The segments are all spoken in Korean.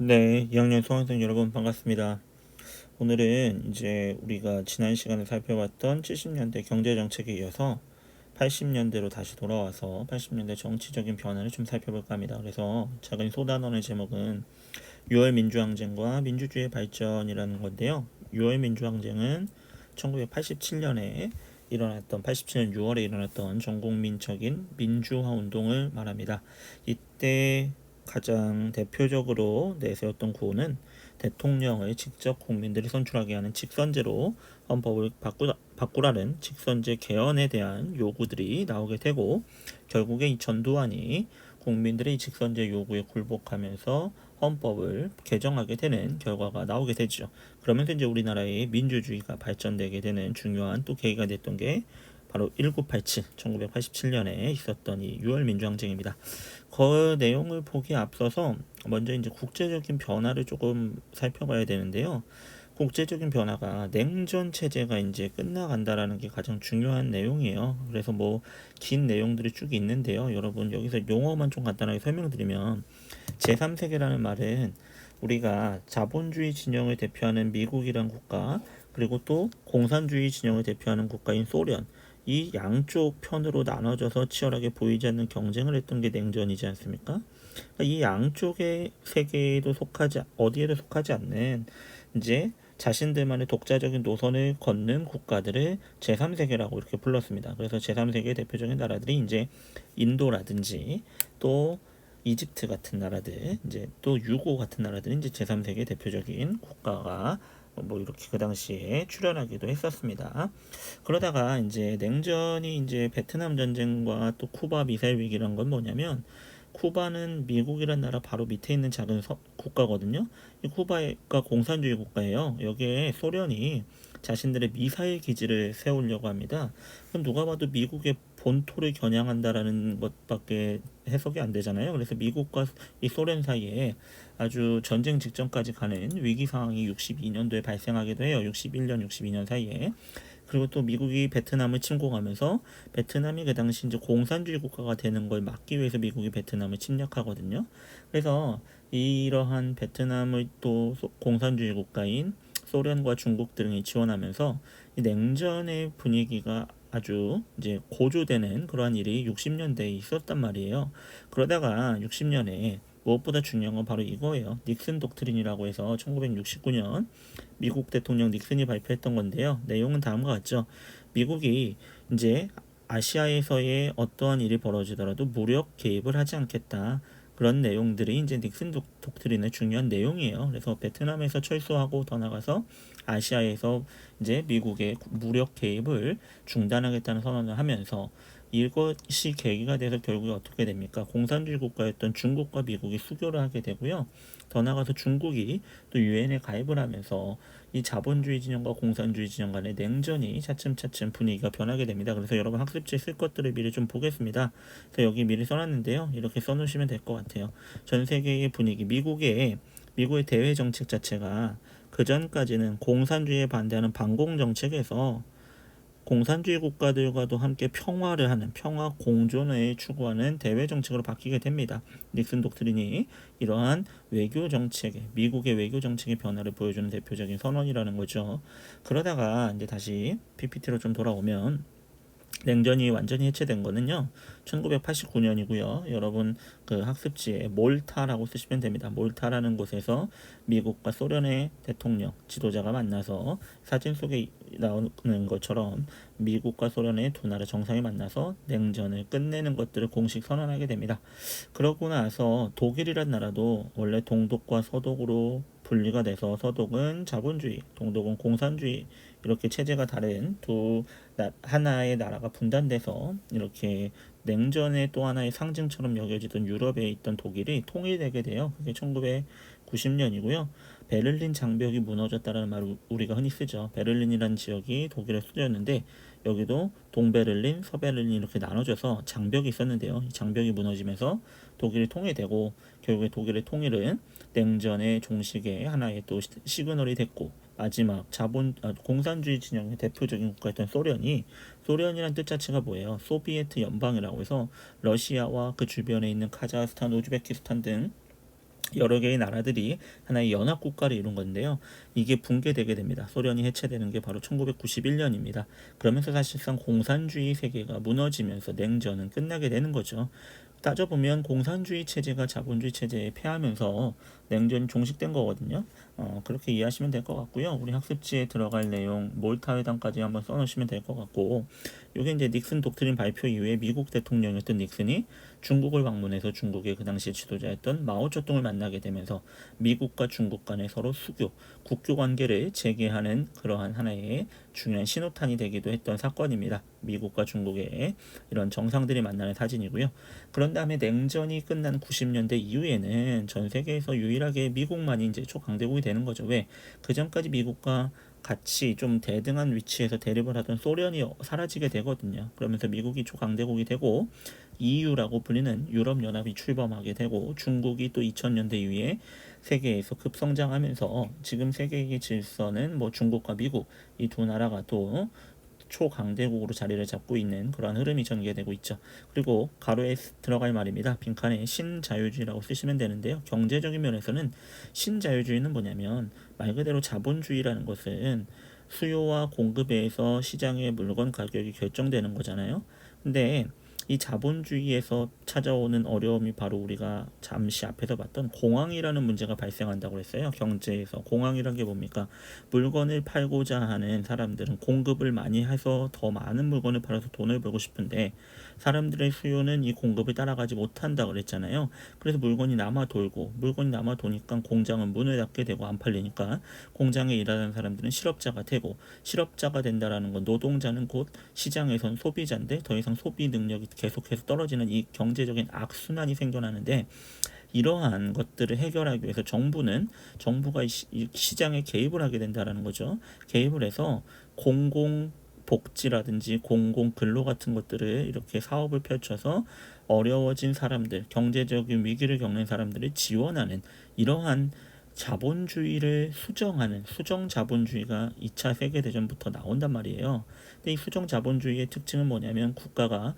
네, 2학년 수강생 여러분 반갑습니다. 오늘은 이제 우리가 지난 시간에 살펴봤던 70년대 경제정책에 이어서 80년대로 다시 돌아와서 80년대 정치적인 변화를 좀 살펴볼까 합니다. 그래서 작은 소단원의 제목은 6월 민주항쟁과 민주주의 발전이라는 건데요. 6월 민주항쟁은 1987년에 일어났던 87년 6월에 일어났던 전국민적인 민주화 운동을 말합니다. 이때 가장 대표적으로 내세웠던 구호는 대통령을 직접 국민들이 선출하게 하는 직선제로 헌법을 바꾸라는 직선제 개헌에 대한 요구들이 나오게 되고, 결국에 이 전두환이 국민들의 직선제 요구에 굴복하면서 헌법을 개정하게 되는 결과가 나오게 되죠. 그러면서 이제 우리나라의 민주주의가 발전되게 되는 중요한 또 계기가 됐던 게 바로 1987, 1987년에 있었던 이 6월 민주항쟁입니다. 그 내용을 보기에 앞서서 먼저 이제 국제적인 변화를 조금 살펴봐야 되는데요. 국제적인 변화가 냉전 체제가 이제 끝나간다라는 게 가장 중요한 내용이에요. 그래서 뭐 긴 내용들이 쭉 있는데요. 여러분 여기서 용어만 좀 간단하게 설명드리면 제3세계라는 말은 우리가 자본주의 진영을 대표하는 미국이란 국가, 그리고 또 공산주의 진영을 대표하는 국가인 소련, 이 양쪽 편으로 나눠져서 치열하게 보이지 않는 경쟁을 했던 게 냉전이지 않습니까? 그러니까 이 양쪽의 세계에도 어디에도 속하지 않는 이제 자신들만의 독자적인 노선을 걷는 국가들을 제3세계라고 이렇게 불렀습니다. 그래서 제3세계 대표적인 나라들이 이제 인도라든지 또 이집트 같은 나라들, 이제 또 유고 같은 나라들이 이제 제3세계 대표적인 국가가 뭐 이렇게 그 당시에 출연하기도 했었습니다. 그러다가 이제 냉전이 이제 베트남 전쟁과 또 쿠바 미사일 위기란 건 뭐냐면, 쿠바는 미국이란 나라 바로 밑에 있는 작은 국가거든요. 이 쿠바가 공산주의 국가예요. 여기에 소련이 자신들의 미사일 기지를 세우려고 합니다. 그럼 누가 봐도 미국의 본토를 겨냥한다라는 것밖에 해석이 안 되잖아요. 그래서 미국과 이 소련 사이에 아주 전쟁 직전까지 가는 위기 상황이 62년도에 발생하기도 해요. 61년, 62년 사이에. 그리고 또 미국이 베트남을 침공하면서 베트남이 그 당시 이제 공산주의 국가가 되는 걸 막기 위해서 미국이 베트남을 침략하거든요. 그래서 이러한 베트남을 또 공산주의 국가인 소련과 중국 등이 지원하면서 이 냉전의 분위기가 아주 이제 고조되는 그러한 일이 60년대에 있었단 말이에요. 그러다가 60년에 무엇보다 중요한 건 바로 이거예요. 닉슨 독트린이라고 해서 1969년 미국 대통령 닉슨이 발표했던 건데요. 내용은 다음과 같죠. 미국이 이제 아시아에서의 어떠한 일이 벌어지더라도 무력 개입을 하지 않겠다. 그런 내용들이 이제 닉슨 독트린의 중요한 내용이에요. 그래서 베트남에서 철수하고 더 나가서 아시아에서 이제 미국의 무력 개입을 중단하겠다는 선언을 하면서, 이것이 계기가 돼서 결국에 어떻게 됩니까? 공산주의 국가였던 중국과 미국이 수교를 하게 되고요. 더 나가서 중국이 또 유엔에 가입을 하면서 이 자본주의 진영과 공산주의 진영 간의 냉전이 차츰차츰 분위기가 변하게 됩니다. 그래서 여러분 학습지에 쓸 것들을 미리 좀 보겠습니다. 그래서 여기 미리 써놨는데요. 이렇게 써놓으시면 될 것 같아요. 전 세계의 분위기, 미국의 대외 정책 자체가 그 전까지는 공산주의에 반대하는 반공 정책에서 공산주의 국가들과도 함께 평화를 하는, 평화 공존을 추구하는 대외 정책으로 바뀌게 됩니다. 닉슨 독트린이 이러한 외교 정책의, 미국의 외교 정책의 변화를 보여주는 대표적인 선언이라는 거죠. 그러다가 이제 다시 PPT로 좀 돌아오면, 냉전이 완전히 해체된 거는요 1989년이고요. 여러분 그 학습지에 몰타라고 쓰시면 됩니다. 몰타라는 곳에서 미국과 소련의 대통령 지도자가 만나서, 사진 속에 나오는 것처럼 미국과 소련의 두 나라 정상이 만나서 냉전을 끝내는 것들을 공식 선언하게 됩니다. 그러고 나서 독일이란 나라도 원래 동독과 서독으로 분리가 돼서, 서독은 자본주의, 동독은 공산주의, 이렇게 체제가 다른 하나의 나라가 분단돼서 이렇게 냉전의 또 하나의 상징처럼 여겨지던 유럽에 있던 독일이 통일되게 돼요. 그게 1990년이고요. 베를린 장벽이 무너졌다는 말을 우리가 흔히 쓰죠. 베를린이라는 지역이 독일의 수도였는데, 여기도 동베를린, 서베를린 이렇게 나눠져서 장벽이 있었는데요. 이 장벽이 무너지면서 독일이 통일되고, 결국에 독일의 통일은 냉전의 종식의 하나의 또 시그널이 됐고, 마지막 공산주의 진영의 대표적인 국가였던 소련이란 뜻 자체가 뭐예요? 소비에트 연방이라고 해서 러시아와 그 주변에 있는 카자흐스탄, 우즈베키스탄 등 여러 개의 나라들이 하나의 연합 국가를 이룬 건데요. 이게 붕괴되게 됩니다. 소련이 해체되는 게 바로 1991년입니다. 그러면서 사실상 공산주의 세계가 무너지면서 냉전은 끝나게 되는 거죠. 따져보면 공산주의 체제가 자본주의 체제에 패하면서 냉전이 종식된 거거든요. 그렇게 이해하시면 될 것 같고요. 우리 학습지에 들어갈 내용 몰타 회담까지 한번 써놓으시면 될 것 같고, 이게 이제 닉슨 독트린 발표 이후에 미국 대통령이었던 닉슨이 중국을 방문해서 중국의 그 당시 지도자였던 마오쩌둥을 만나게 되면서 미국과 중국 간의 서로 수교, 국교 관계를 재개하는 그러한 하나의 중요한 신호탄이 되기도 했던 사건입니다. 미국과 중국의 이런 정상들이 만나는 사진이고요. 그런 다음에 냉전이 끝난 90년대 이후에는 전 세계에서 유일하게 미국만이 이제 초강대국이 되는 거죠. 왜? 그 전까지 미국과 같이 좀 대등한 위치에서 대립을 하던 소련이 사라지게 되거든요. 그러면서 미국이 초강대국이 되고 EU라고 불리는 유럽연합이 출범하게 되고 중국이 또 2000년대 이후에 세계에서 급성장하면서 지금 세계의 질서는 뭐 중국과 미국 이 두 나라가 또 초강대국으로 자리를 잡고 있는 그러한 흐름이 전개되고 있죠. 그리고 가로에 들어갈 말입니다. 빈칸에 신자유주의라고 쓰시면 되는데요. 경제적인 면에서는 신자유주의는 뭐냐면 말 그대로 자본주의라는 것은 수요와 공급에 의해서 시장의 물건 가격이 결정되는 거잖아요. 근데 이 자본주의에서 찾아오는 어려움이 바로 우리가 잠시 앞에서 봤던 공황이라는 문제가 발생한다고 했어요. 경제에서 공황이란 게 뭡니까? 물건을 팔고자 하는 사람들은 공급을 많이 해서 더 많은 물건을 팔아서 돈을 벌고 싶은데 사람들의 수요는 이 공급을 따라가지 못한다 그랬잖아요. 그래서 물건이 남아 돌고 물건이 남아 도니까 공장은 문을 닫게 되고 안 팔리니까 공장에 일하는 사람들은 실업자가 되고 실업자가 된다라는 건 노동자는 곧 시장에선 소비자인데 더 이상 소비 능력이 계속해서 떨어지는 이 경제적인 악순환이 생겨나는데 이러한 것들을 해결하기 위해서 정부가 시장에 개입을 하게 된다라는 거죠. 개입을 해서 공공 복지라든지 공공 근로 같은 것들을 이렇게 사업을 펼쳐서 어려워진 사람들, 경제적인 위기를 겪는 사람들을 지원하는 이러한 자본주의를 수정하는 수정 자본주의가 2차 세계대전부터 나온단 말이에요. 근데 이 수정 자본주의의 특징은 뭐냐면 국가가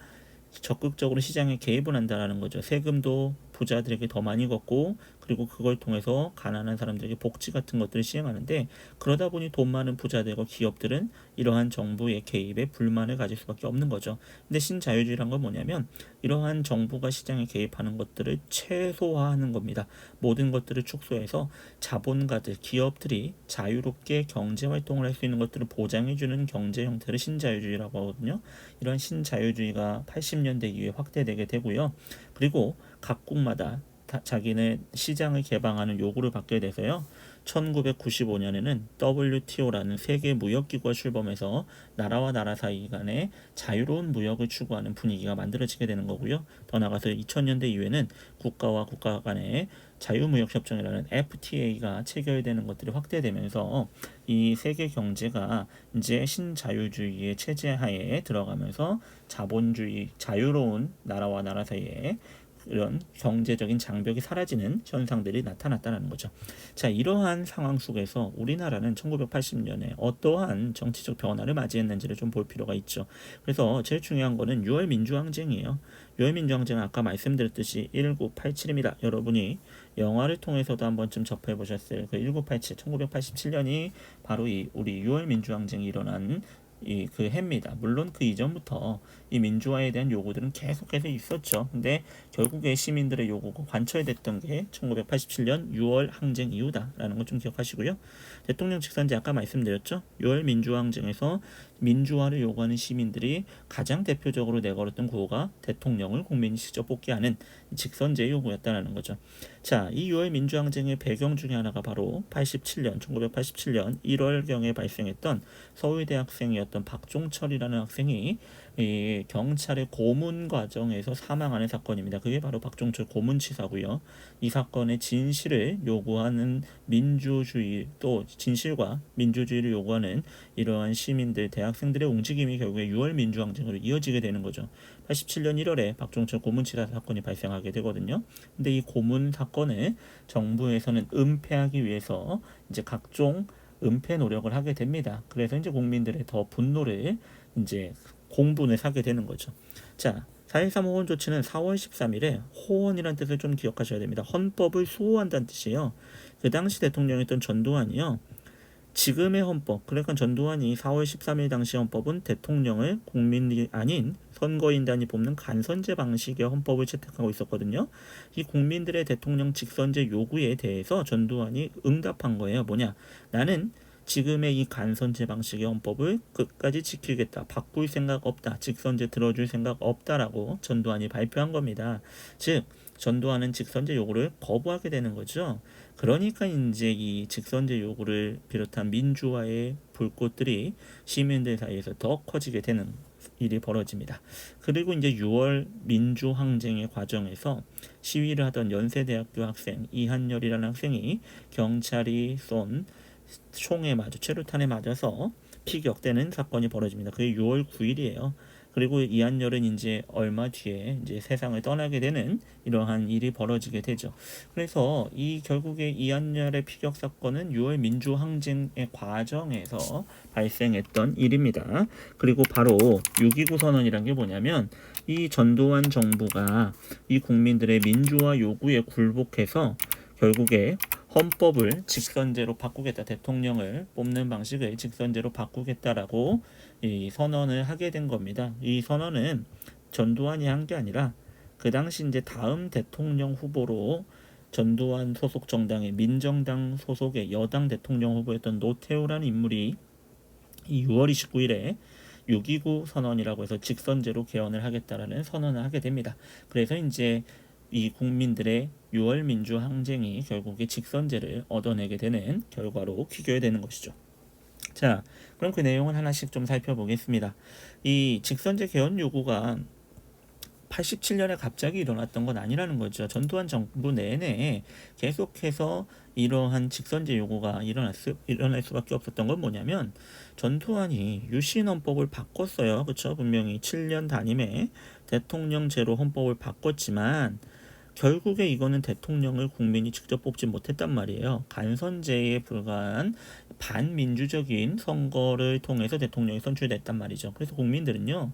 적극적으로 시장에 개입을 한다는 거죠. 세금도 부자들에게 더 많이 걷고 그리고 그걸 통해서 가난한 사람들에게 복지 같은 것들을 시행하는데 그러다 보니 돈 많은 부자들과 기업들은 이러한 정부의 개입에 불만을 가질 수밖에 없는 거죠. 근데 신자유주의란 건 뭐냐면 이러한 정부가 시장에 개입하는 것들을 최소화하는 겁니다. 모든 것들을 축소해서 자본가들, 기업들이 자유롭게 경제 활동을 할 수 있는 것들을 보장해주는 경제 형태를 신자유주의라고 하거든요. 이런 신자유주의가 80년대 이후에 확대되게 되고요. 그리고 각국마다 자기네 시장을 개방하는 요구를 받게 돼서요. 1995년에는 WTO라는 세계 무역기구가 출범해서 나라와 나라 사이 간에 자유로운 무역을 추구하는 분위기가 만들어지게 되는 거고요. 더 나아가서 2000년대 이후에는 국가와 국가 간의 자유무역협정이라는 FTA가 체결되는 것들이 확대되면서 이 세계 경제가 이제 신자유주의의 체제 하에 들어가면서 자본주의, 자유로운 나라와 나라 사이에 이런 경제적인 장벽이 사라지는 현상들이 나타났다는 거죠. 자, 이러한 상황 속에서 우리나라는 1980년에 어떠한 정치적 변화를 맞이했는지를 좀 볼 필요가 있죠. 그래서 제일 중요한 거는 6월 민주항쟁이에요. 6월 민주항쟁은 아까 말씀드렸듯이 1987입니다. 여러분이 영화를 통해서도 한 번쯤 접해 보셨을 그 1987, 1987년이 바로 이 우리 6월 민주항쟁이 일어난 그 해입니다. 물론 그 이전부터 이 민주화에 대한 요구들은 계속해서 있었죠. 근데 결국에 시민들의 요구가 관철됐던 게 1987년 6월 항쟁 이후다라는 것 좀 기억하시고요. 대통령 직선제 아까 말씀드렸죠. 6월 민주항쟁에서 민주화를 요구하는 시민들이 가장 대표적으로 내걸었던 구호가 대통령을 국민이 직접 뽑게 하는 직선제 요구였다는 거죠. 자, 이 6월 민주항쟁의 배경 중에 하나가 바로 1987년 1월경에 발생했던 서울대 학생이었던 박종철이라는 학생이 이 경찰의 고문 과정에서 사망하는 사건입니다. 그게 바로 박종철 고문치사고요. 이 사건의 진실을 요구하는 민주주의 또 진실과 민주주의를 요구하는 이러한 시민들 대학생들의 움직임이 결국에 6월 민주항쟁으로 이어지게 되는 거죠. 87년 1월에 박종철 고문치사 사건이 발생하게 되거든요. 근데 이 고문 사건을 정부에서는 은폐하기 위해서 이제 각종 은폐 노력을 하게 됩니다. 그래서 이제 국민들의 더 분노를 이제 공분을 사게 되는 거죠. 자, 4.13 호원 조치는 4월 13일에 호원이라는 뜻을 좀 기억하셔야 됩니다. 헌법을 수호한다는 뜻이에요. 그 당시 대통령이었던 전두환이요. 지금의 헌법, 그러니까 전두환이 4월 13일 당시 헌법은 대통령을 국민이 아닌 선거인단이 뽑는 간선제 방식의 헌법을 채택하고 있었거든요. 이 국민들의 대통령 직선제 요구에 대해서 전두환이 응답한 거예요. 뭐냐? 나는 지금의 이 간선제 방식의 헌법을 끝까지 지키겠다. 바꿀 생각 없다. 직선제 들어줄 생각 없다라고 전두환이 발표한 겁니다. 즉 전두환은 직선제 요구를 거부하게 되는 거죠. 그러니까 이제 이 직선제 요구를 비롯한 민주화의 불꽃들이 시민들 사이에서 더 커지게 되는 일이 벌어집니다. 그리고 이제 6월 민주항쟁의 과정에서 시위를 하던 연세대학교 학생 이한열이라는 학생이 경찰이 쏜 총에 맞아 최루탄에 맞아서 피격되는 사건이 벌어집니다. 그게 6월 9일이에요. 그리고 이한열은 이제 얼마 뒤에 이제 세상을 떠나게 되는 이러한 일이 벌어지게 되죠. 그래서 이 결국에 이한열의 피격 사건은 6월 민주항쟁의 과정에서 발생했던 일입니다. 그리고 바로 6.29 선언이란 게 뭐냐면 이 전두환 정부가 이 국민들의 민주화 요구에 굴복해서 결국에 헌법을 직선제로 바꾸겠다. 대통령을 뽑는 방식을 직선제로 바꾸겠다라고 이 선언을 하게 된 겁니다. 이 선언은 전두환이 한 게 아니라 그 당시 이제 다음 대통령 후보로 전두환 소속 정당의 민정당 소속의 여당 대통령 후보였던 노태우라는 인물이 이 6월 29일에 6.29 선언이라고 해서 직선제로 개헌을 하겠다라는 선언을 하게 됩니다. 그래서 이제 이 국민들의 6월 민주항쟁이 결국에 직선제를 얻어내게 되는 결과로 귀결되는 것이죠. 자, 그럼 그 내용을 하나씩 좀 살펴보겠습니다. 이 직선제 개헌 요구가 87년에 갑자기 일어났던 건 아니라는 거죠. 전두환 정부 내내 계속해서 이러한 직선제 요구가 일어날 수밖에 없었던 건 뭐냐면 전두환이 유신헌법을 바꿨어요. 그렇죠? 분명히 7년 단임에 대통령제로 헌법을 바꿨지만 결국에 이거는 대통령을 국민이 직접 뽑지 못했단 말이에요. 간선제에 불과한 반민주적인 선거를 통해서 대통령이 선출됐단 말이죠. 그래서 국민들은요,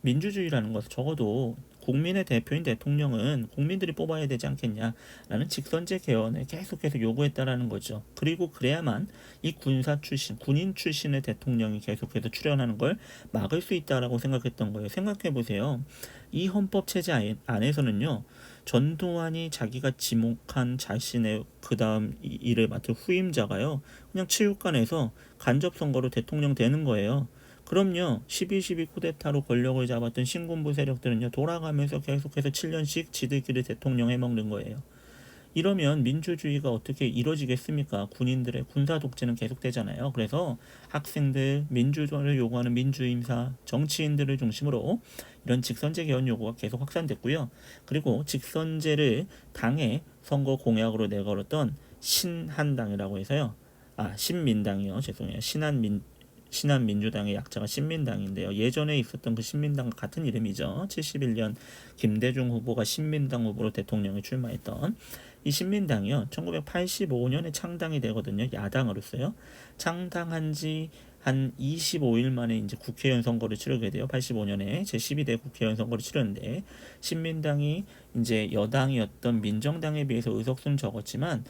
민주주의라는 것은 적어도 국민의 대표인 대통령은 국민들이 뽑아야 되지 않겠냐라는 직선제 개헌을 계속해서 요구했다라는 거죠. 그리고 그래야만 이 군인 출신의 대통령이 계속해서 출연하는 걸 막을 수 있다라고 생각했던 거예요. 생각해 보세요. 이 헌법 체제 안에서는요. 전두환이 자기가 지목한 자신의 그 다음 일을 맡을 후임자가요. 그냥 체육관에서 간접 선거로 대통령 되는 거예요. 그럼요. 12.12 쿠데타로 권력을 잡았던 신군부 세력들은요. 돌아가면서 계속해서 7년씩 지들끼리 대통령 해먹는 거예요. 이러면 민주주의가 어떻게 이루어지겠습니까? 군인들의 군사 독재는 계속되잖아요. 그래서 학생들, 민주주의를 요구하는 민주인사, 정치인들을 중심으로 이런 직선제 개헌 요구가 계속 확산됐고요. 그리고 직선제를 당의 선거 공약으로 내걸었던 신한당이라고 해서요. 신민당이요. 죄송해요. 신한민주당의 약자가 신민당인데요. 예전에 있었던 그 신민당과 같은 이름이죠. 71년 김대중 후보가 신민당 후보로 대통령에 출마했던 이 신민당이요. 1985년에 창당이 되거든요. 야당으로서요. 창당한 지 한 25일 만에 이제 국회의원 선거를 치르게 돼요. 85년에 제12대 국회의원 선거를 치르는데 신민당이 이제 여당이었던 민정당에 비해서 의석수는 적었지만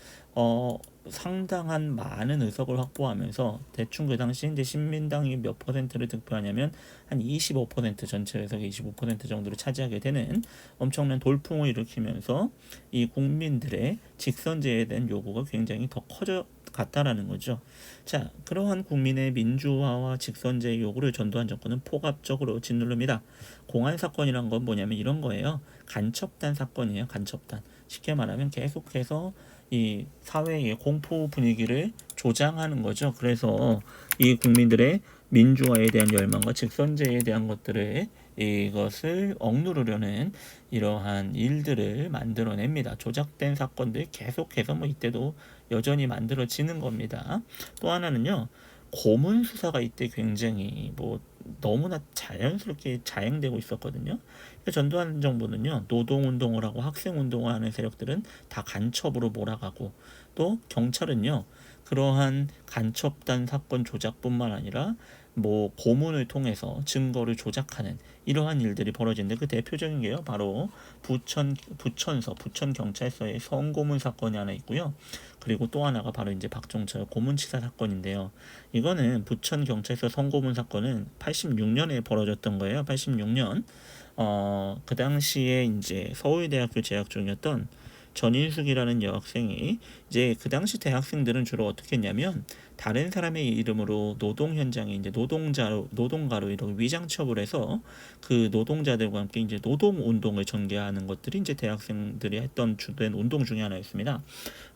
상당한 많은 의석을 확보하면서 대충 그 당시 이제 신민당이 몇 퍼센트를 득표하냐면 한 25% 전체 의석의 25% 정도를 차지하게 되는 엄청난 돌풍을 일으키면서 이 국민들의 직선제에 대한 요구가 굉장히 더 커져 갔다라는 거죠. 자, 그러한 국민의 민주화와 직선제 요구를 전두환 정권은 포괄적으로 짓누릅니다. 공안 사건이란 건 뭐냐면 이런 거예요. 간첩단 사건이에요. 간첩단. 쉽게 말하면 계속해서 이 사회의 공포 분위기를 조장하는 거죠. 그래서 이 국민들의 민주화에 대한 열망과 직선제에 대한 것들을 이것을 억누르려는 이러한 일들을 만들어냅니다. 조작된 사건들 계속해서 이때도 여전히 만들어지는 겁니다. 또 하나는요. 고문 수사가 이때 굉장히 너무나 자연스럽게 자행되고 있었거든요. 전두환 정부는요. 노동운동을 하고 학생운동을 하는 세력들은 다 간첩으로 몰아가고 또 경찰은요. 그러한 간첩단 사건 조작뿐만 아니라 고문을 통해서 증거를 조작하는 이러한 일들이 벌어진데 그 대표적인 게요 바로 부천 경찰서의 성고문 사건이 하나 있고요. 그리고 또 하나가 바로 이제 박종철 고문치사 사건인데요. 이거는 부천 경찰서 성고문 사건은 86년에 벌어졌던 거예요. 86년. 그 당시에 이제 서울대학교 재학 중이었던 전인숙이라는 여학생이 이제 그 당시 대학생들은 주로 어떻게 했냐면 다른 사람의 이름으로 노동 현장에 이제 노동가로 이렇게 위장 취업을 해서 그 노동자들과 함께 이제 노동 운동을 전개하는 것들이 이제 대학생들이 했던 주된 운동 중에 하나였습니다.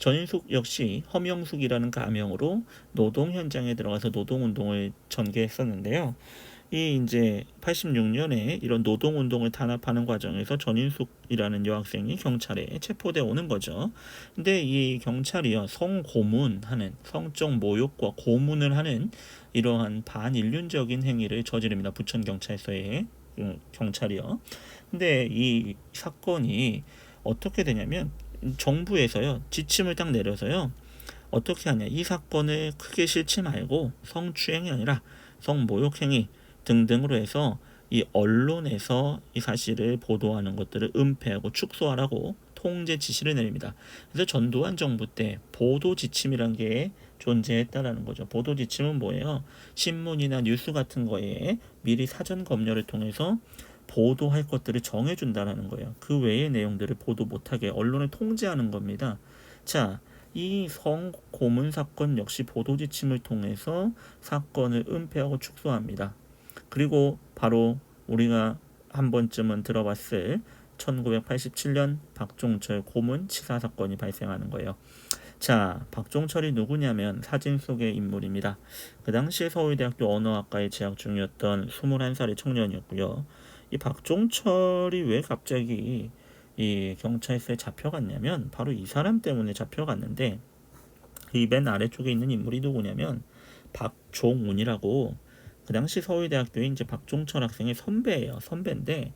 전인숙 역시 허명숙이라는 가명으로 노동 현장에 들어가서 노동 운동을 전개했었는데요. 이 이제 86년에 이런 노동운동을 탄압하는 과정에서 전인숙이라는 여학생이 경찰에 체포되어 오는 거죠. 근데 이 경찰이요 성고문하는 성적 모욕과 고문을 하는 이러한 반인륜적인 행위를 저지릅니다. 부천 경찰서의 경찰이요. 근데 이 사건이 어떻게 되냐면 정부에서요 지침을 딱 내려서요 어떻게 하냐 이 사건을 크게 싫지 말고 성추행이 아니라 성모욕행위 등등으로 해서 이 언론에서 이 사실을 보도하는 것들을 은폐하고 축소하라고 통제 지시를 내립니다. 그래서 전두환 정부 때 보도 지침이란 게 존재했다라는 거죠. 보도 지침은 뭐예요? 신문이나 뉴스 같은 거에 미리 사전 검열을 통해서 보도할 것들을 정해준다라는 거예요. 그 외의 내용들을 보도 못하게 언론을 통제하는 겁니다. 자, 이 성고문 사건 역시 보도 지침을 통해서 사건을 은폐하고 축소합니다. 그리고 바로 우리가 한 번쯤은 들어봤을 1987년 박종철 고문 치사 사건이 발생하는 거예요. 자, 박종철이 누구냐면 사진 속의 인물입니다. 그 당시에 서울대학교 언어학과에 재학 중이었던 21살의 청년이었고요. 이 박종철이 왜 갑자기 이 경찰서에 잡혀갔냐면 바로 이 사람 때문에 잡혀갔는데 이 맨 아래쪽에 있는 인물이 누구냐면 박종훈이라고 그 당시 서울대학교에 이제 박종철 학생의 선배예요. 선배인데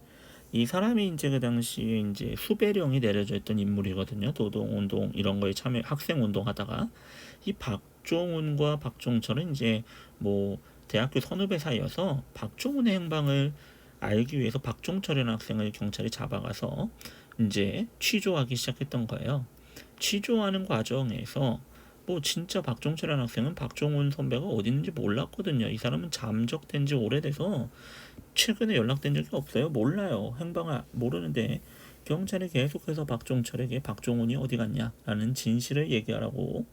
이 사람이 이제 그 당시에 이제 수배령이 내려져 있던 인물이거든요. 노동운동 이런 거에 참여 학생운동 하다가 이 박종훈과 박종철은 이제 뭐 대학교 선후배 사이여서 박종훈의 행방을 알기 위해서 박종철이라는 학생을 경찰이 잡아가서 이제 취조하기 시작했던 거예요. 취조하는 과정에서 뭐 진짜 박종철이라는 학생은 박종훈 선배가 어디 있는지 몰랐거든요. 이 사람은 잠적된 지 오래돼서 최근에 연락된 적이 없어요. 몰라요. 행방을 모르는데 경찰이 계속해서 박종철에게 박종훈이 어디 갔냐라는 진실을 얘기하라고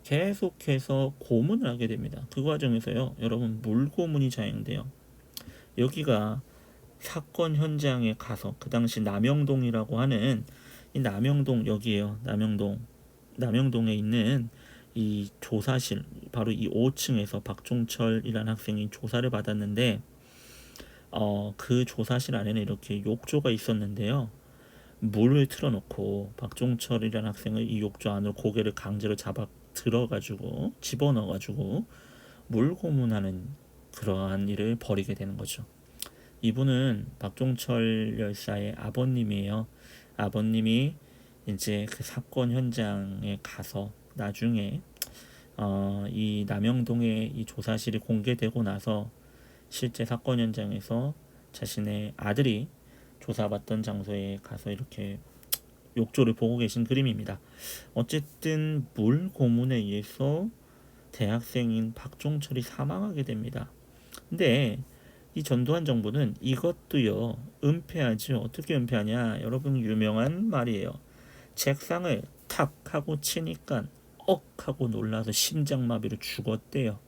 계속해서 고문을 하게 됩니다. 그 과정에서요. 여러분 물고문이 자행돼요. 여기가 사건 현장에 가서 그 당시 남영동이라고 하는 이 남영동 여기에요. 남영동에 있는 이 조사실 바로 이 5층에서 박종철이라는 학생이 조사를 받았는데 그 조사실 안에는 이렇게 욕조가 있었는데요. 물을 틀어놓고 박종철이라는 학생을 이 욕조 안으로 고개를 강제로 잡아 들어가지고 집어넣어가지고 물 고문하는 그러한 일을 벌이게 되는 거죠. 이분은 박종철 열사의 아버님이에요. 아버님이 이제 그 사건 현장에 가서 나중에 이 남영동의 이 조사실이 공개되고 나서 실제 사건 현장에서 자신의 아들이 조사받던 장소에 가서 이렇게 욕조를 보고 계신 그림입니다. 어쨌든 물 고문에 의해서 대학생인 박종철이 사망하게 됩니다. 근데 이 전두환 정부는 이것도요 은폐하지. 어떻게 은폐하냐? 여러분 유명한 말이에요. 책상을 탁 하고 치니까 억 하고 놀라서 심장마비로 죽었대요.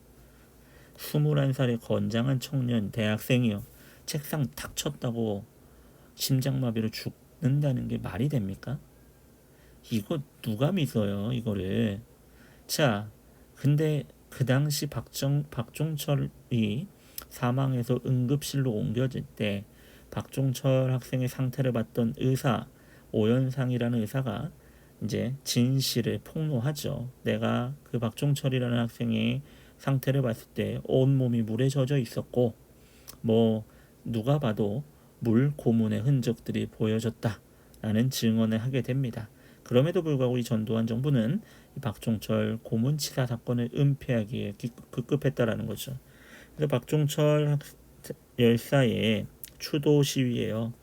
21살의 건장한 청년 대학생이요. 책상 탁 쳤다고 심장마비로 죽는다는 게 말이 됩니까? 이거 누가 믿어요 이거를. 자, 근데 그 당시 박종철이 사망해서 응급실로 옮겨질 때 박종철 학생의 상태를 봤던 의사 오연상이라는 의사가 이제 진실을 폭로하죠. 내가 그 박종철이라는 학생의 상태를 봤을 때 온몸이 물에 젖어 있었고 뭐 누가 봐도 물 고문의 흔적들이 보여졌다라는 증언을 하게 됩니다. 그럼에도 불구하고 이 전두환 정부는 이 박종철 고문치사 사건을 은폐하기에 급급했다라는 거죠. 그래서 박종철 열사의 추도 시위예요.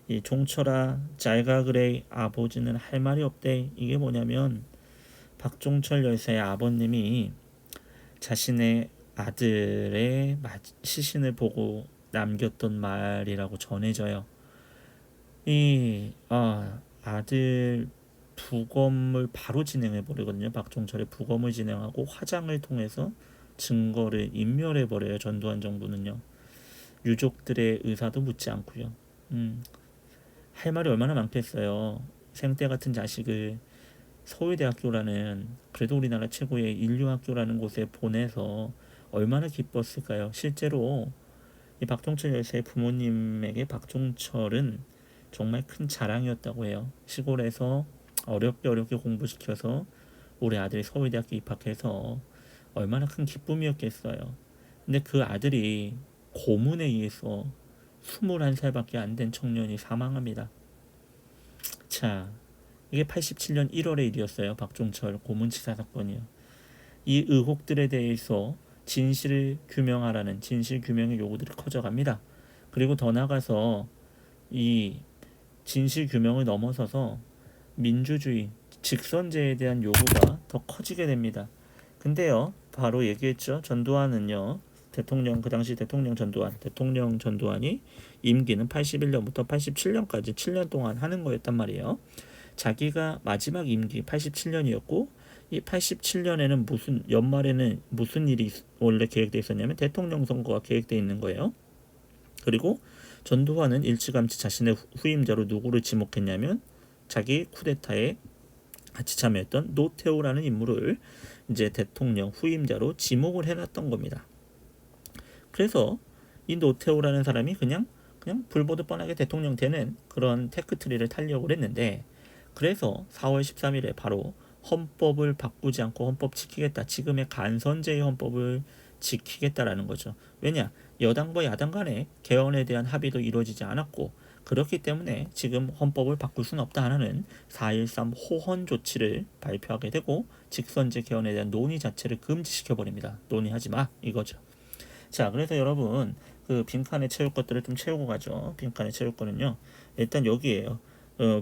이 종철아 잘가 그래 아버지는 할 말이 없대. 이게 뭐냐면 박종철 열사의 아버님이 자신의 아들의 시신을 보고 남겼던 말이라고 전해져요. 이 아들 부검을 바로 진행해 버리거든요. 박종철의 부검을 진행하고 화장을 통해서 증거를 인멸해 버려요. 전두환 정부는요. 유족들의 의사도 묻지 않고요. 할 말이 얼마나 많겠어요. 생때 같은 자식을 서울대학교라는 그래도 우리나라 최고의 인류학교라는 곳에 보내서 얼마나 기뻤을까요? 실제로 이 박종철 열사의 부모님에게 박종철은 정말 큰 자랑이었다고 해요. 시골에서 어렵게 공부시켜서 우리 아들이 서울대학교 입학해서 얼마나 큰 기쁨이었겠어요. 근데 그 아들이 고문에 의해서 21살밖에 안 된 청년이 사망합니다. 자, 이게 87년 1월의 일이었어요. 박종철 고문치사 사건이요. 이 의혹들에 대해서 진실을 규명하라는 진실 규명의 요구들이 커져갑니다. 그리고 더 나아가서 이 진실 규명을 넘어서서 민주주의, 직선제에 대한 요구가 더 커지게 됩니다. 근데요, 바로 얘기했죠. 전두환은요, 대통령, 그 당시 대통령 전두환이 임기는 81년부터 87년까지 7년 동안 하는 거였단 말이에요. 자기가 마지막 임기 87년이었고, 이 87년에는 연말에는 무슨 일이 원래 계획되어 있었냐면 대통령 선거가 계획되어 있는 거예요. 그리고 전두환은 일찌감치 자신의 후임자로 누구를 지목했냐면 자기 쿠데타에 같이 참여했던 노태우라는 인물을 이제 대통령 후임자로 지목을 해놨던 겁니다. 그래서 이 노태우라는 사람이 그냥 불보듯 뻔하게 대통령 되는 그런 테크트리를 타려고 했는데, 그래서 4월 13일에 바로 헌법을 바꾸지 않고 헌법 지키겠다, 지금의 간선제의 헌법을 지키겠다라는 거죠. 왜냐? 여당과 야당 간의 개헌에 대한 합의도 이루어지지 않았고, 그렇기 때문에 지금 헌법을 바꿀 수는 없다 하는 4.13 호헌 조치를 발표하게 되고 직선제 개헌에 대한 논의 자체를 금지시켜버립니다. 논의하지 마, 이거죠. 자, 그래서 여러분 그 빈칸에 채울 것들을 좀 채우고 가죠. 빈칸에 채울 거는요, 일단 여기에요.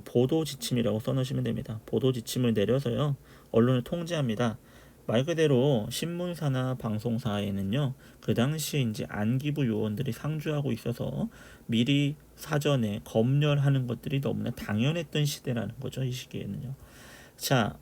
보도 지침이라고 써놓으시면 됩니다. 보도 지침을 내려서요, 언론을 통제합니다. 말 그대로 신문사나 방송사에는요, 그 당시 이제 안기부 요원들이 상주하고 있어서 미리 사전에 검열하는 것들이 너무나 당연했던 시대라는 거죠. 이 시기에는요. 자,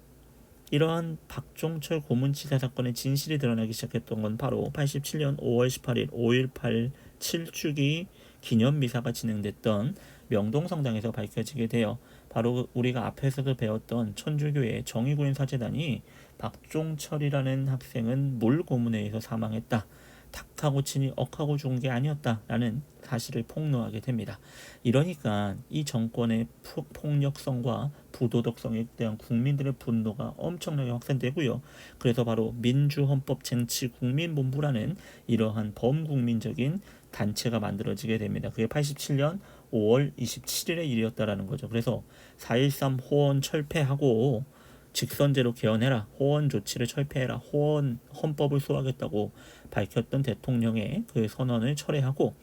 이러한 박종철 고문치사 사건의 진실이 드러나기 시작했던 건 바로 87년 5월 18일 5.18 7주기 기념미사가 진행됐던 명동성당에서 밝혀지게 돼요. 바로 우리가 앞에서도 배웠던 천주교의 정의구현 사제단이 박종철이라는 학생은 물고문에 의해서 사망했다, 닭하고 친이 억하고 죽은 게 아니었다라는 사실을 폭로하게 됩니다. 이러니까 이 정권의 폭력성과 부도덕성에 대한 국민들의 분노가 엄청나게 확산되고요. 그래서 바로 민주헌법쟁취국민본부라는 이러한 범국민적인 단체가 만들어지게 됩니다. 그게 87년 5월 27일의 일이었다라는 거죠. 그래서 4.13 호헌 철폐하고 직선제로 개헌해라, 호헌 조치를 철폐해라, 헌법을 수호하겠다고 밝혔던 대통령의 그 선언을 철회하고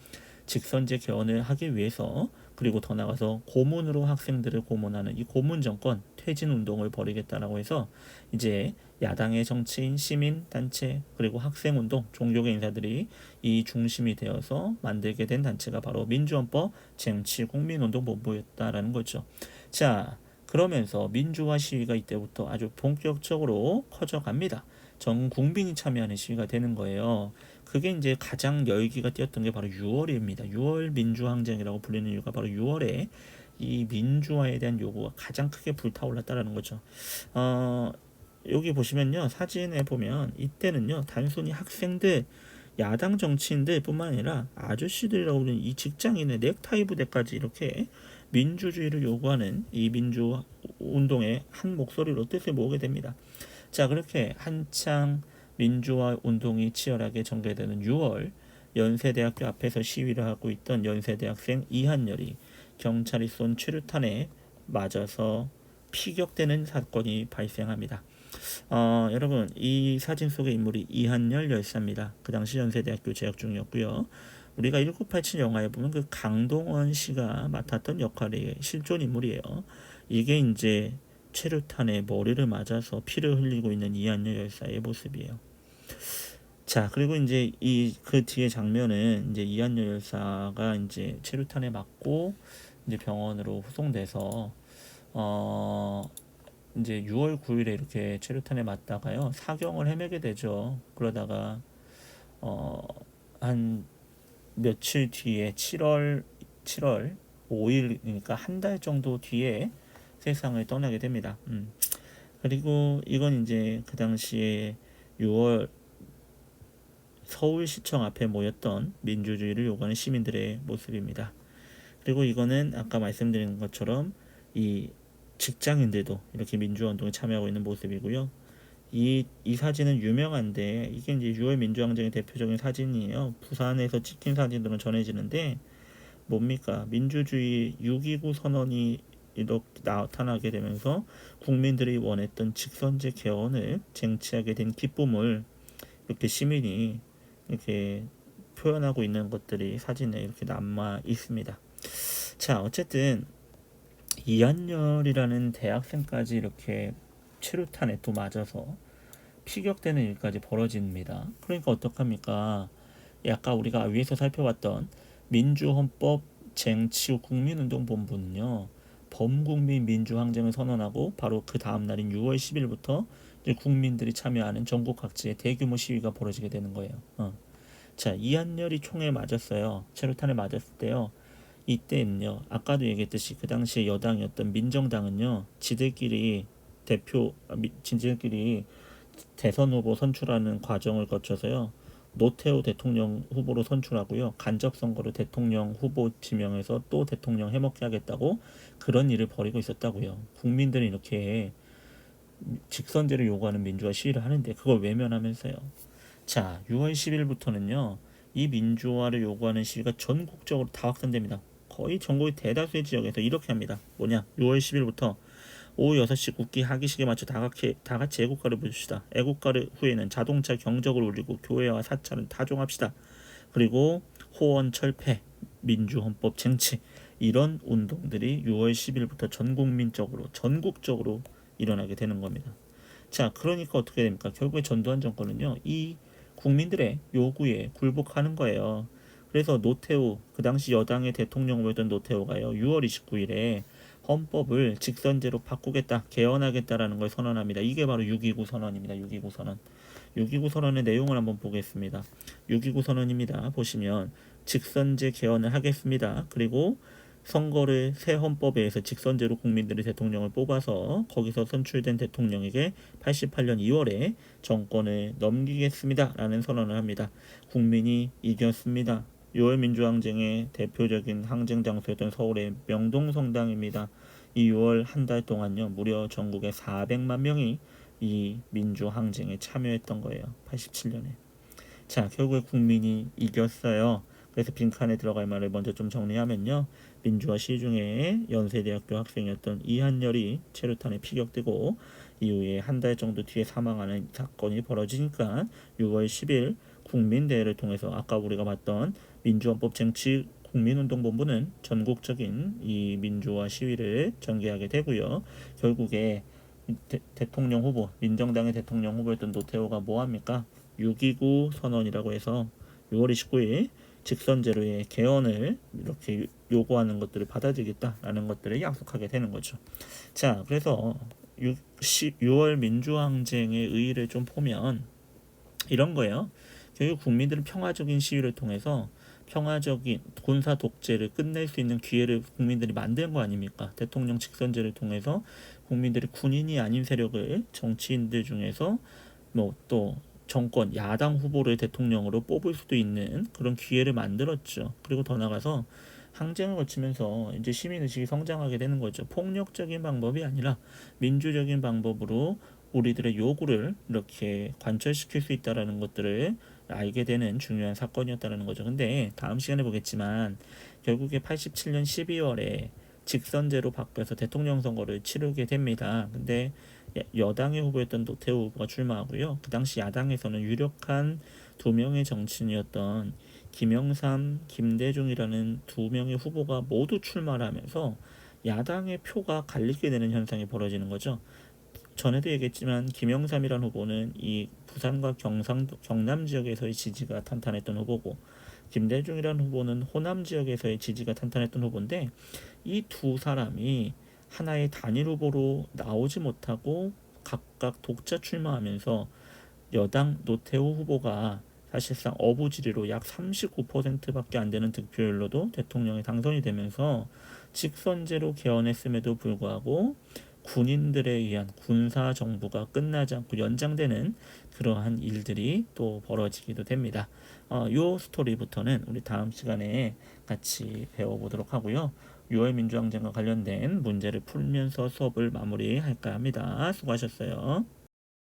직선제 개헌을 하기 위해서, 그리고 더 나가서 고문으로 학생들을 고문하는 이 고문 정권 퇴진 운동을 벌이겠다라고 해서 이제 야당의 정치인, 시민 단체, 그리고 학생 운동, 종교계 인사들이 이 중심이 되어서 만들게 된 단체가 바로 민주헌법 쟁취국민운동본부였다라는 거죠. 자, 그러면서 민주화 시위가 이때부터 아주 본격적으로 커져갑니다. 전 국민이 참여하는 시위가 되는 거예요. 그게 이제 가장 열기가 뛰었던 게 바로 6월입니다. 6월 민주항쟁이라고 불리는 이유가 바로 6월에 이 민주화에 대한 요구가 가장 크게 불타올랐다라는 거죠. 여기 보시면요, 사진에 보면 이때는요, 단순히 학생들, 야당 정치인들 뿐만 아니라 아저씨들이라고 하는 이 직장인의 넥타이 부대까지 이렇게 민주주의를 요구하는 이 민주운동의 한 목소리로 뜻을 모으게 됩니다. 자, 그렇게 한창 민주화 운동이 치열하게 전개되는 6월, 연세대학교 앞에서 시위를 하고 있던 연세대학생 이한열이 경찰이 쏜 최루탄에 맞아서 피격되는 사건이 발생합니다. 여러분, 이 사진 속의 인물이 이한열 열사입니다. 그 당시 연세대학교 재학 중이었고요. 우리가 1987 영화에 보면 그 강동원 씨가 맡았던 역할이 실존 인물이에요. 이게 이제 최루탄에 머리를 맞아서 피를 흘리고 있는 이한열 열사의 모습이에요. 자, 그리고 이제 이 그 뒤에 장면은 이제 이한열 열사가 이제 최루탄에 맞고 이제 병원으로 후송돼서 이제 6월 9일에 이렇게 최루탄에 맞다가요 사경을 헤매게 되죠. 그러다가 한 며칠 뒤에 7월 5일, 그러니까 한 달 정도 뒤에 세상을 떠나게 됩니다. 그리고 이건 이제 그 당시에 6월 서울시청 앞에 모였던 민주주의를 요구하는 시민들의 모습입니다. 그리고 이거는 아까 말씀드린 것처럼 이 직장인들도 이렇게 민주화운동에 참여하고 있는 모습이고요. 이 사진은 유명한데 이게 이제 6월 민주항쟁의 대표적인 사진이에요. 부산에서 찍힌 사진으로 전해지는데 뭡니까? 민주주의 6.29 선언이 이렇게 나타나게 되면서 국민들이 원했던 직선제 개헌을 쟁취하게 된 기쁨을 이렇게 시민이 이렇게 표현하고 있는 것들이 사진에 이렇게 남아 있습니다. 자, 어쨌든 이한열이라는 대학생까지 이렇게 최루탄에 또 맞아서 피격되는 일까지 벌어집니다. 그러니까 어떡합니까? 아까 우리가 위에서 살펴봤던 민주헌법 쟁취후 국민운동본부는요, 범국민 민주항쟁을 선언하고 바로 그 다음 날인 6월 10일부터 이제 국민들이 참여하는 전국 각지의 대규모 시위가 벌어지게 되는 거예요. 자, 이한열이 총에 맞았어요. 최루탄에 맞았을 때요. 이때는요, 아까도 얘기했듯이 그 당시에 여당이었던 민정당은요, 지들끼리 대선 후보 선출하는 과정을 거쳐서요, 노태우 대통령 후보로 선출하고요, 간접 선거로 대통령 후보 지명해서 또 대통령 해먹게 하겠다고 그런 일을 벌이고 있었다고요. 국민들이 이렇게 직선제를 요구하는 민주화 시위를 하는데 그걸 외면하면서요. 자, 6월 10일부터는요, 이 민주화를 요구하는 시위가 전국적으로 다 확산됩니다. 거의 전국의 대다수의 지역에서 이렇게 합니다. 뭐냐? 6월 10일부터 오후 6시 국기 하기식에 맞춰 다 같이 애국가를 부릅시다. 애국가를 후에는 자동차 경적을 울리고 교회와 사찰은 타종합시다. 그리고 호원 철폐, 민주헌법 쟁취, 이런 운동들이 6월 10일부터 전국적으로 일어나게 되는 겁니다. 자, 그러니까 어떻게 됩니까? 결국에 전두환 정권은요, 이 국민들의 요구에 굴복하는 거예요. 그래서 노태우, 그 당시 여당의 대통령 후보였던 노태우가요, 6월 29일에 헌법을 직선제로 바꾸겠다, 개헌하겠다라는 걸 선언합니다. 이게 바로 6.29 선언입니다. 6.29 선언. 6.29 선언의 내용을 한번 보겠습니다. 6.29 선언입니다. 보시면 직선제 개헌을 하겠습니다. 그리고 선거를 새 헌법에 의해서 직선제로 국민들이 대통령을 뽑아서 거기서 선출된 대통령에게 88년 2월에 정권을 넘기겠습니다 라는 선언을 합니다. 국민이 이겼습니다. 6월 민주항쟁의 대표적인 항쟁 장소였던 서울의 명동성당입니다. 이 6월 한 달 동안요, 무려 전국에 400만 명이 이 민주항쟁에 참여했던 거예요. 87년에. 자, 결국에 국민이 이겼어요. 그래서 빈칸에 들어갈 말을 먼저 좀 정리하면요, 민주화 시위 중에 연세대학교 학생이었던 이한열이 최루탄에 피격되고 이후에 한 달 정도 뒤에 사망하는 사건이 벌어지니까 6월 10일 국민대회를 통해서 아까 우리가 봤던 민주헌법 쟁취 국민운동본부는 전국적인 이 민주화 시위를 전개하게 되고요. 결국에 대통령 후보, 민정당의 대통령 후보였던 노태우가 뭐합니까? 6.29 선언이라고 해서 6월 29일 직선제로의 개헌을 이렇게 요구하는 것들을 받아들이겠다라는 것들을 약속하게 되는 거죠. 자, 그래서 6월 민주항쟁의 의의를 좀 보면 이런 거예요. 결국 국민들은 평화적인 시위를 통해서 평화적인 군사 독재를 끝낼 수 있는 기회를 국민들이 만든 거 아닙니까? 대통령 직선제를 통해서 국민들이 군인이 아닌 세력을 정치인들 중에서 뭐 또 정권 야당 후보를 대통령으로 뽑을 수도 있는 그런 기회를 만들었죠. 그리고 더 나가서 항쟁을 거치면서 이제 시민의식이 성장하게 되는 거죠. 폭력적인 방법이 아니라 민주적인 방법으로 우리들의 요구를 이렇게 관철시킬 수 있다라는 것들을 알게 되는 중요한 사건이었다는 거죠. 근데 다음 시간에 보겠지만 결국에 87년 12월에 직선제로 바뀌어서 대통령 선거를 치르게 됩니다. 근데 여당의 후보였던 노태우 후보가 출마하고요. 그 당시 야당에서는 유력한 두 명의 정치인이었던 김영삼, 김대중이라는 두 명의 후보가 모두 출마를 하면서 야당의 표가 갈리게 되는 현상이 벌어지는 거죠. 전에도 얘기했지만 김영삼이라는 후보는 이 부산과 경남 지역에서의 지지가 탄탄했던 후보고, 김대중이라는 후보는 호남 지역에서의 지지가 탄탄했던 후보인데, 이 두 사람이 하나의 단일 후보로 나오지 못하고 각각 독자 출마하면서 여당 노태우 후보가 사실상 어부지리로 약 39%밖에 안 되는 득표율로도 대통령에 당선이 되면서 직선제로 개헌했음에도 불구하고 군인들에 의한 군사 정부가 끝나지 않고 연장되는 그러한 일들이 또 벌어지기도 됩니다. 요 스토리부터는 우리 다음 시간에 같이 배워보도록 하고요. 6월 민주항쟁과 관련된 문제를 풀면서 수업을 마무리할까 합니다. 수고하셨어요.